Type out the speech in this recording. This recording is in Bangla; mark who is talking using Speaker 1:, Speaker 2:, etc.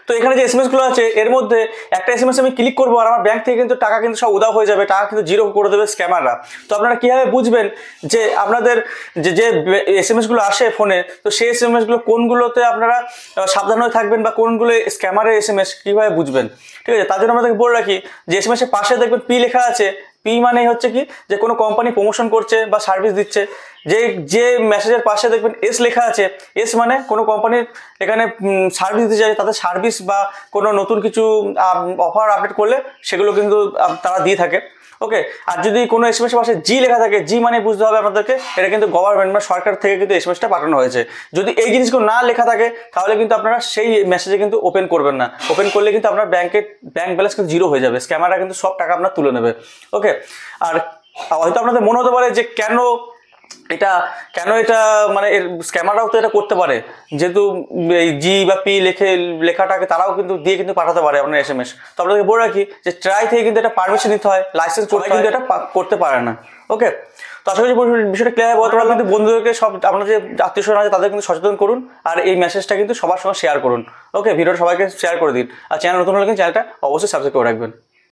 Speaker 1: তো এখানে যে এসএমএস গুলো আছে এর মধ্যে একটা এসএমএস আমি ক্লিক করবো আর আমার ব্যাংক থেকে কিন্তু টাকা কিন্তু সব উধাও হয়ে যাবে, টাকা কিন্তু জিরো করে দেবে স্ক্যামাররা। তো আপনারা কিভাবে বুঝবেন যে আপনাদের যে যে এসএমএস গুলো আসে ফোনে, তো সেই এসএমএস গুলো কোনগুলোতে আপনারা সাবধান হয়ে থাকবেন বা কোনগুলো স্ক্যামারের এসএমএস কিভাবে বুঝবেন, ঠিক আছে? তার জন্য আমাদেরকে বলে রাখি যে এসএমএস এর পাশে দেখবেন পি লেখা আছে। পি মানে হচ্ছে কি, যে কোনো কোম্পানি প্রমোশন করছে বা সার্ভিস দিচ্ছে। যে যে মেসেজের পাশে দেখবেন এস লেখা আছে, এস মানে কোনো কোম্পানির এখানে সার্ভিস দিতে চাই, তাদের সার্ভিস বা কোনো নতুন কিছু অফার আপডেট করলে সেগুলো কিন্তু তারা দিয়ে থাকে। ওকে, আর যদি কোনো এসএমএস এর পাশে জি লেখা থাকে, জি মানে বুঝতে হবে আপনাদেরকে এটা কিন্তু গভর্নমেন্ট বা সরকার থেকে কিন্তু এসএমএসটা পাঠানো হয়েছে। যদি এই জিনিসগুলো না লেখা থাকে তাহলে কিন্তু আপনারা সেই মেসেজে কিন্তু ওপেন করবেন না। ওপেন করলে কিন্তু আপনার ব্যাংক ব্যালেন্স কিন্তু জিরো হয়ে যাবে, স্ক্যামাররা কিন্তু সব টাকা আপনার তুলে নেবে। ওকে, আর হয়তো আপনাদের মনে হতে পারে যে কেন এটা মানে এর স্ক্যামাররাও তো এটা করতে পারে, যেহেতু এই জি বা পি লেখাটাকে তারাও কিন্তু দিয়ে কিন্তু পাঠাতে পারে আপনার এসএমএস। তো আপনাদেরকে বলে রাখি যে ট্রাই থেকে কিন্তু এটা পারমিশন নিতে হয়, লাইসেন্স করতে হয়, কিন্তু এটা করতে পারে না। ওকে, তো আশা করি বিষয়টা ক্লিয়ার হবে। তোমরা কিন্তু বন্ধুদেরকে সব আপনার যে আত্মীয় স্বজন আছে তাদের কিন্তু সচেতন করুন, আর এই মেসেজটা কিন্তু সবার সঙ্গে শেয়ার করুন। ওকে, ভিডিওটা সবাইকে শেয়ার করে দিন, আর চ্যানেল নতুন হলে কিন্তু চ্যানেলটা অবশ্যই সাবস্ক্রাইব করে রাখবেন।